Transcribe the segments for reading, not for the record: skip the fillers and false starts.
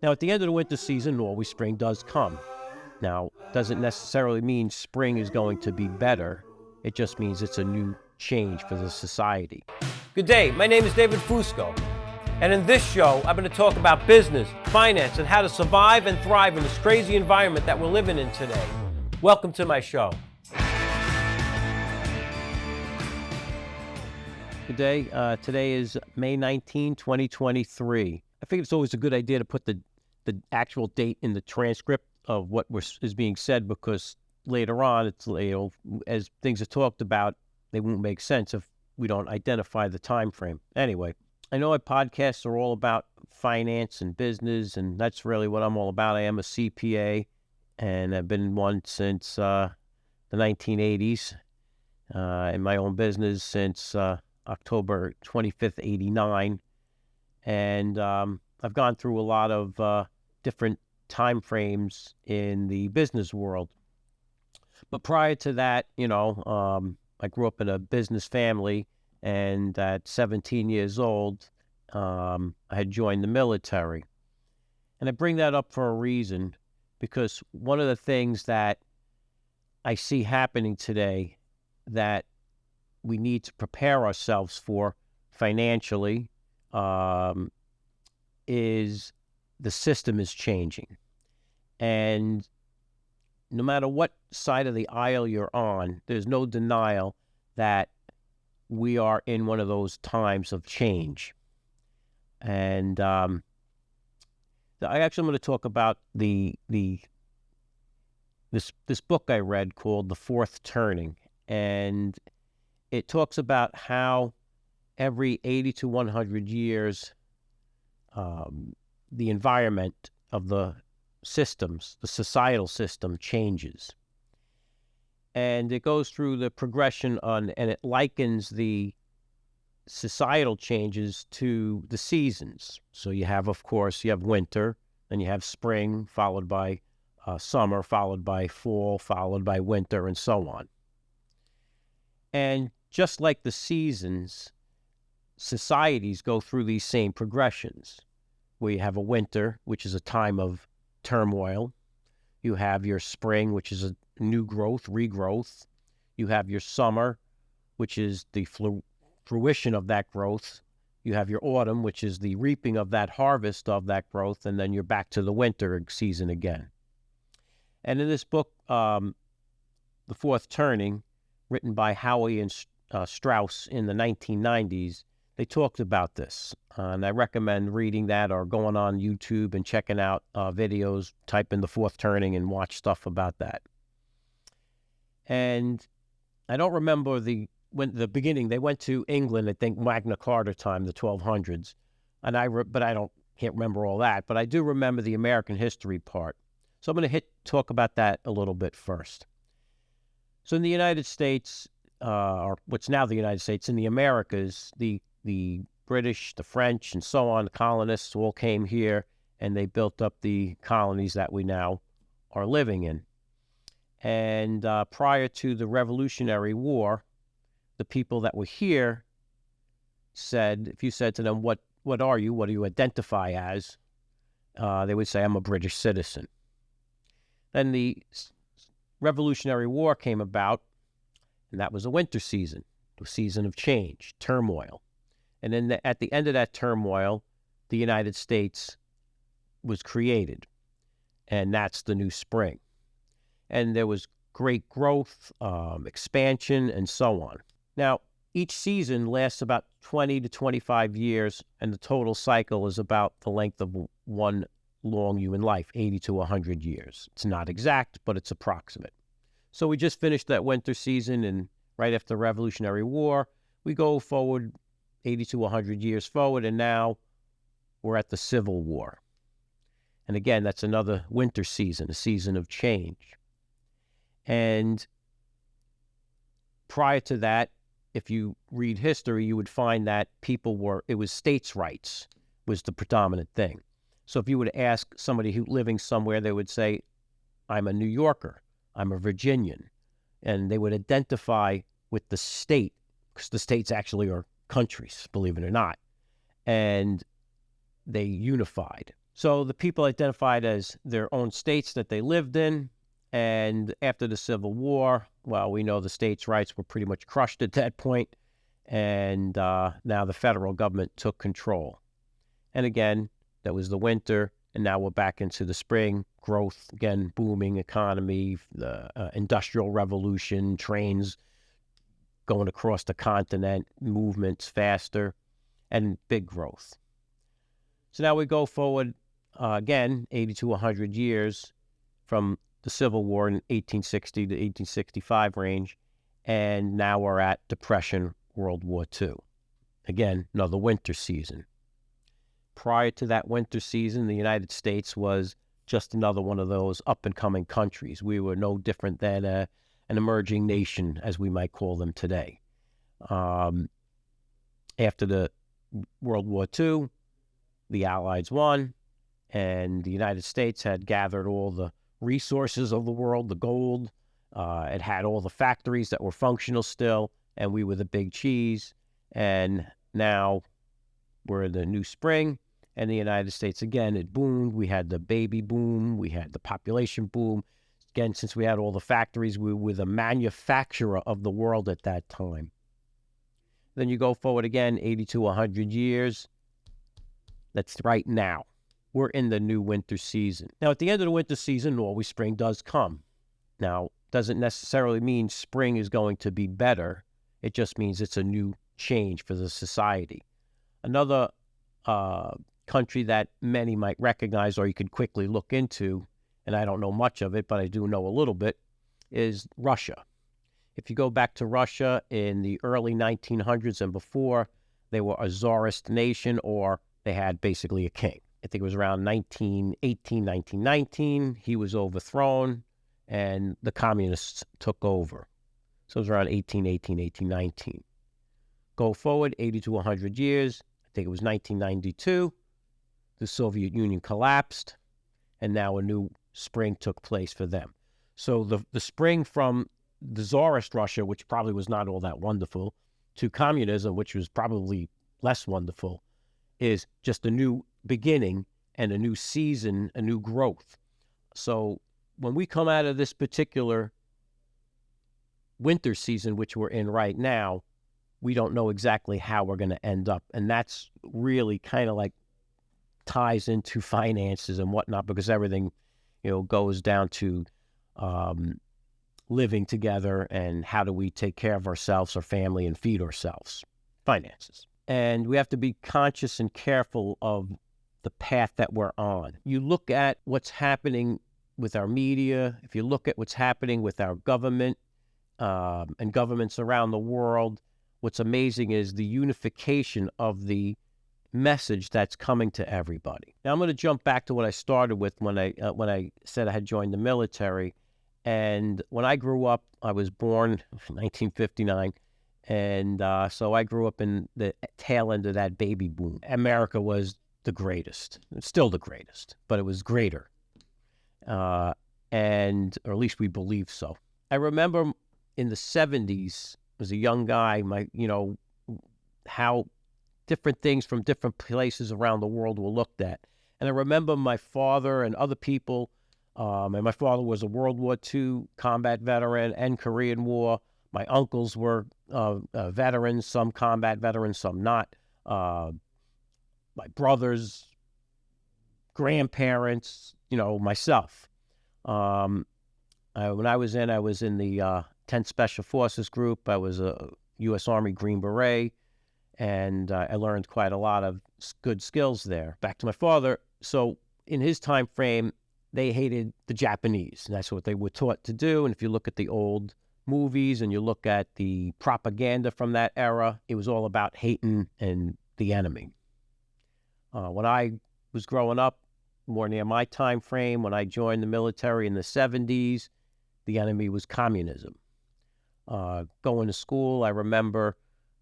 Now, at the end of the winter season, always spring does come. Now, doesn't necessarily mean spring is going to be better. It just means it's a new change for the society. Good day, my name is David Fusco. And in this show, I'm going to talk about business, finance, and how to survive and thrive in this crazy environment that we're living in today. Welcome to my show. Good day. Today is May 19, 2023. I think it's always a good idea to put the actual date in the transcript of what is being said, because later on, it's, as things are talked about, they won't make sense if we don't identify the time frame. Anyway, I know our podcasts are all about finance and business, and that's really what I'm all about. I am a CPA, and I've been one since the 1980s, in my own business since October 25th, 89. And I've gone through a lot of different time frames in the business world. But prior to that, I grew up in a business family, and at 17 years old, I had joined the military. And I bring that up for a reason, because one of the things that I see happening today that we need to prepare ourselves for financially is the system is changing. And no matter what side of the aisle you're on, there's no denial that we are in one of those times of change. And I actually am going to talk about this book I read called The Fourth Turning. And it talks about how every 80 to 100 years, the environment of the systems, the societal system, changes. And it goes through the progression and it likens the societal changes to the seasons. So you have winter, then you have spring, followed by summer, followed by fall, followed by winter, and so on. And just like the seasons, societies go through these same progressions, where you have a winter, which is a time of turmoil. You have your spring, which is a new growth, regrowth. You have your summer, which is the fruition of that growth. You have your autumn, which is the reaping of that harvest of that growth, and then you're back to the winter season again. And in this book, The Fourth Turning, written by Howe and Strauss in the 1990s, they talked about this. And I recommend reading that or going on YouTube and checking out videos, type in The Fourth Turning and watch stuff about that. And I don't remember the beginning. They went to England, I think Magna Carta time, the 1200s. And can't remember all that, but I do remember the American history part. So I'm going to talk about that a little bit first. So in the United States, or what's now the United States, in the Americas, the British, the French, and so on, the colonists all came here, and they built up the colonies that we now are living in. And prior to the Revolutionary War, the people that were here said, if you said to them, what are you? What do you identify as? They would say, I'm a British citizen. Then the Revolutionary War came about, and that was a winter season, a season of change, turmoil. And then at the end of that turmoil, the United States was created, and that's the new spring. And there was great growth, expansion, and so on. Now, each season lasts about 20 to 25 years, and the total cycle is about the length of one long human life, 80 to 100 years. It's not exact, but it's approximate. So we just finished that winter season, and right after the Revolutionary War, we go forward 80 to 100 years forward, and now we're at the Civil War. And again, that's another winter season, a season of change. And prior to that, if you read history, you would find that it was states' rights was the predominant thing. So if you would ask somebody living somewhere, they would say, I'm a New Yorker, I'm a Virginian. And they would identify with the state, because the states actually are countries, believe it or not. And they unified. So the people identified as their own states that they lived in. And after the Civil War, well, we know the states' rights were pretty much crushed at that point, and now the federal government took control. And again, that was the winter, and now we're back into the spring, growth, again, booming economy, the industrial revolution, trains going across the continent, movements faster, and big growth. So now we go forward again, 80 to 100 years from the Civil War in 1860 to 1865 range, and now we're at Depression, World War II. Again, another winter season. Prior to that winter season, the United States was just another one of those up-and-coming countries. We were no different than an emerging nation, as we might call them today. After the World War II, the Allies won, and the United States had gathered all the resources of the world, the gold. It had all the factories that were functional still, and we were the big cheese. And now we're in the new spring, and the United States, again, it boomed. We had the baby boom. We had the population boom. Again, since we had all the factories, we were the manufacturer of the world at that time. Then you go forward again, 80 to 100 years. That's right now. We're in the new winter season. Now, at the end of the winter season, always spring does come. Now, doesn't necessarily mean spring is going to be better. It just means it's a new change for the society. Another country that many might recognize or you could quickly look into, and I don't know much of it, but I do know a little bit, is Russia. If you go back to Russia in the early 1900s and before, they were a czarist nation, or they had basically a king. I think it was around 1918, 1919. He was overthrown, and the communists took over. So it was around 1818, 1819. Go forward 80 to 100 years. I think it was 1992. The Soviet Union collapsed, and now a new spring took place for them. So the spring from the czarist Russia, which probably was not all that wonderful, to communism, which was probably less wonderful, is just a new beginning and a new season, a new growth. So when we come out of this particular winter season, which we're in right now, we don't know exactly how we're going to end up. And that's really kind of like ties into finances and whatnot, because everything, goes down to living together and how do we take care of ourselves, our family, and feed ourselves. Finances. And we have to be conscious and careful of the path that we're on. You look at what's happening with our media, if you look at what's happening with our government and governments around the world, what's amazing is the unification of the message that's coming to everybody. Now I'm going to jump back to what I started with when I said I had joined the military. And when I grew up, I was born in 1959. And so I grew up in the tail end of that baby boom. America was the greatest. It's still the greatest, but it was greater. Or at least we believe so. I remember in the 70s, as a young guy, how different things from different places around the world were looked at. And I remember my father and other people, and my father was a World War II combat veteran and Korean War. My uncles were veterans, some combat veterans, some not. My brothers, grandparents, myself. When I was in the 10th Special Forces Group. I was a U.S. Army Green Beret, and I learned quite a lot of good skills there. Back to my father. So in his time frame, they hated the Japanese, and that's what they were taught to do. And if you look at the old movies and you look at the propaganda from that era, it was all about hating and the enemy. When I was growing up, more near my time frame, when I joined the military in the 70s, the enemy was communism. Going to school, I remember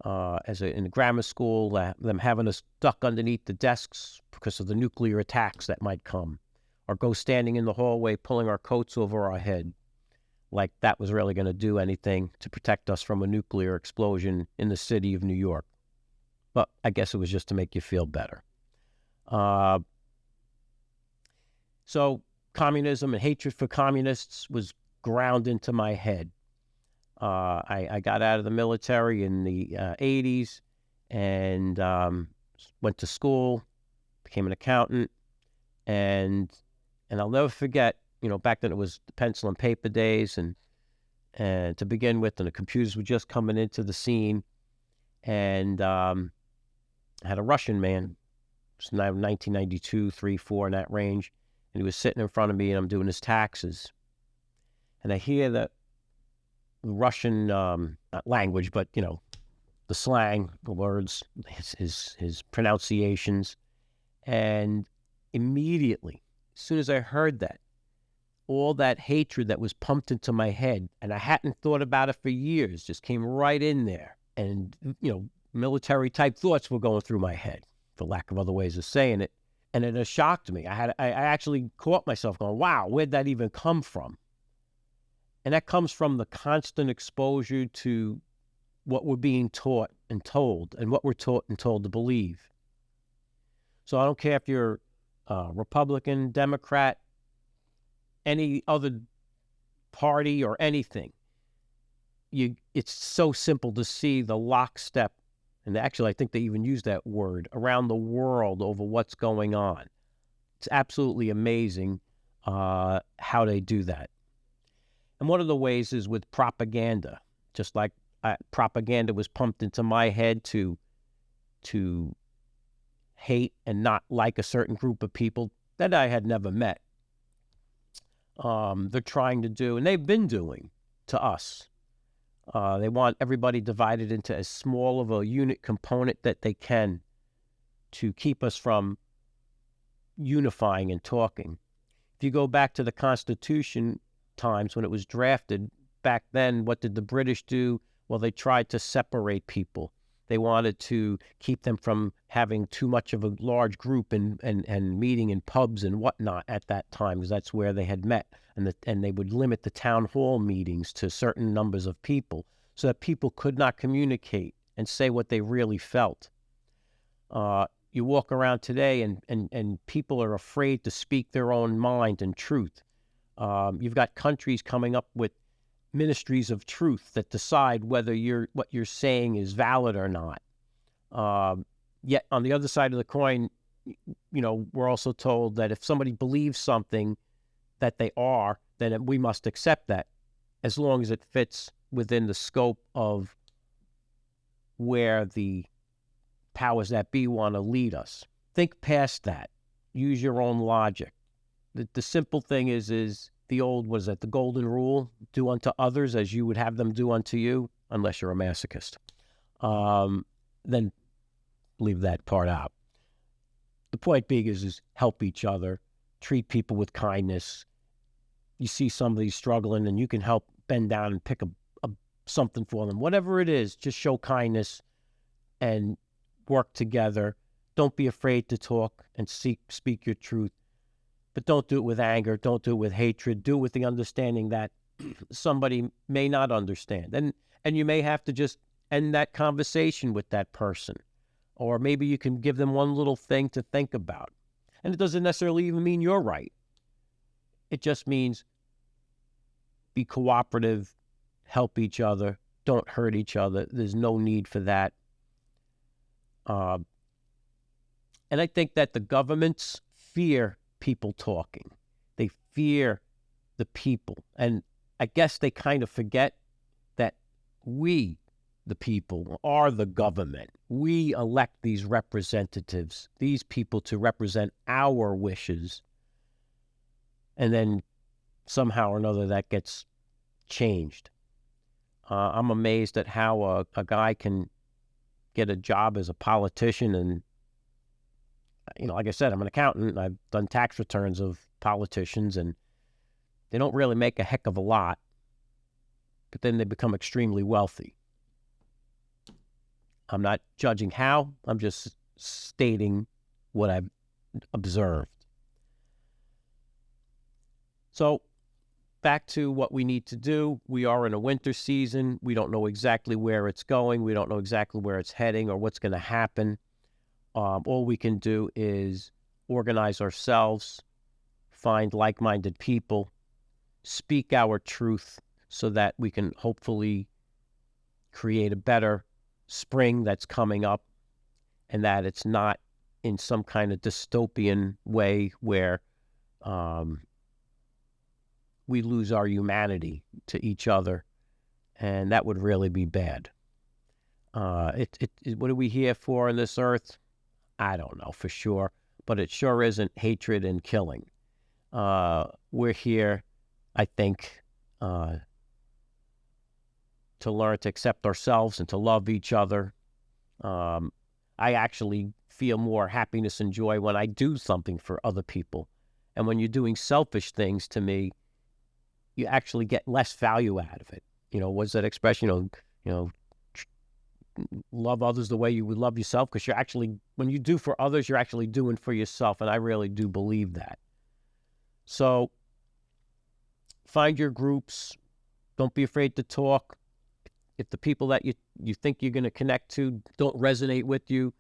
in the grammar school, them having us duck underneath the desks because of the nuclear attacks that might come, or go standing in the hallway pulling our coats over our head, like that was really going to do anything to protect us from a nuclear explosion in the city of New York. But I guess it was just to make you feel better. So communism and hatred for communists was ground into my head. I got out of the military in the 80s and went to school, became an accountant, and I'll never forget, back then it was the pencil and paper days, and to begin with, and the computers were just coming into the scene, and I had a Russian man. It was now 1992, 3, 4 in that range, and he was sitting in front of me, and I'm doing his taxes, and I hear the Russian, not language, but the slang, the words, his pronunciations, and immediately, as soon as I heard that, all that hatred that was pumped into my head, and I hadn't thought about it for years, just came right in there, and military type thoughts were going through my head, for lack of other ways of saying it, and it has shocked me. I actually caught myself going, "Wow, where'd that even come from?" And that comes from the constant exposure to what we're being taught and told, and what we're taught and told to believe. So I don't care if you're Republican, Democrat, any other party or anything. It's so simple to see the lockstep, and actually I think they even use that word, around the world over what's going on. It's absolutely amazing how they do that. And one of the ways is with propaganda. Just like propaganda was pumped into my head to hate and not like a certain group of people that I had never met. They're trying to do, and they've been doing to us. They want everybody divided into as small of a unit component that they can to keep us from unifying and talking. If you go back to the Constitution times when it was drafted, back then, what did the British do? Well, they tried to separate people. They wanted to keep them from having too much of a large group and meeting in pubs and whatnot at that time, because that's where they had met. And they would limit the town hall meetings to certain numbers of people so that people could not communicate and say what they really felt. You walk around today and people are afraid to speak their own mind and truth. You've got countries coming up with ministries of truth that decide whether what you're saying is valid or not. Yet on the other side of the coin, we're also told that if somebody believes something that they are, then we must accept that, as long as it fits within the scope of where the powers that be want to lead us. Think past that. Use your own logic. The simple thing is the old, was that the golden rule? Do unto others as you would have them do unto you, unless you're a masochist. Then leave that part out. The point being is help each other, treat people with kindness. You see somebody struggling and you can help bend down and pick something for them. Whatever it is, just show kindness and work together. Don't be afraid to talk and speak your truth. But don't do it with anger. Don't do it with hatred. Do it with the understanding that somebody may not understand. And you may have to just end that conversation with that person. Or maybe you can give them one little thing to think about. And it doesn't necessarily even mean you're right. It just means be cooperative, help each other, don't hurt each other. There's no need for that. And I think that the governments fear people talking. They fear the people. And I guess they kind of forget that we, the people, are the government. We elect these representatives, these people, to represent our wishes. And then somehow or another that gets changed. I'm amazed at how a guy can get a job as a politician. And like I said, I'm an accountant, and I've done tax returns of politicians, and they don't really make a heck of a lot, but then they become extremely wealthy. I'm not judging how, I'm just stating what I've observed. So back to what we need to do. We are in a winter season. We don't know exactly where it's going. We don't know exactly where it's heading or what's going to happen. All we can do is organize ourselves find like-minded people, speak our truth so that we can hopefully create a better spring that's coming up, and that it's not in some kind of dystopian way where we lose our humanity to each other, and that would really be bad. What are we here for on this earth? I don't know for sure, but it sure isn't hatred and killing. We're here, I think, to learn to accept ourselves and to love each other. I actually feel more happiness and joy when I do something for other people. And when you're doing selfish things, to me, you actually get less value out of it. What's that expression? Love others the way you would love yourself, because when you do for others, you're actually doing for yourself. And I really do believe that. So find your groups. Don't be afraid to talk. If the people that you think you're going to connect to don't resonate with you,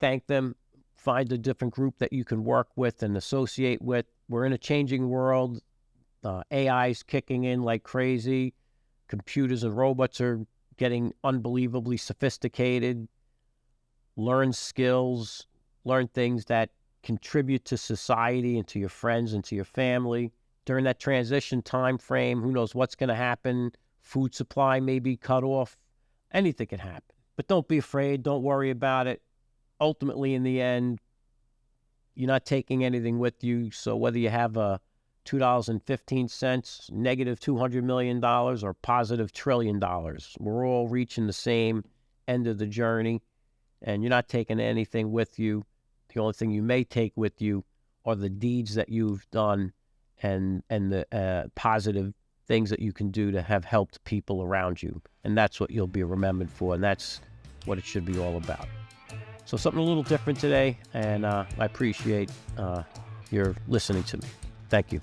thank them. Find a different group that you can work with and associate with. We're in a changing world. AI's kicking in like crazy. Computers and robots are getting unbelievably sophisticated. Learn skills. Learn things that contribute to society and to your friends and to your family. During that transition time frame, who knows what's going to happen? Food supply may be cut off. Anything can happen. But don't be afraid. Don't worry about it. Ultimately, in the end, you're not taking anything with you. So whether you have a $2.15, negative $200 million, or positive $1 trillion, we're all reaching the same end of the journey, and you're not taking anything with you. The only thing you may take with you are the deeds that you've done and the positive things that you can do to have helped people around you. And that's what you'll be remembered for, and that's what it should be all about. So something a little different today, and I appreciate your listening to me. Thank you.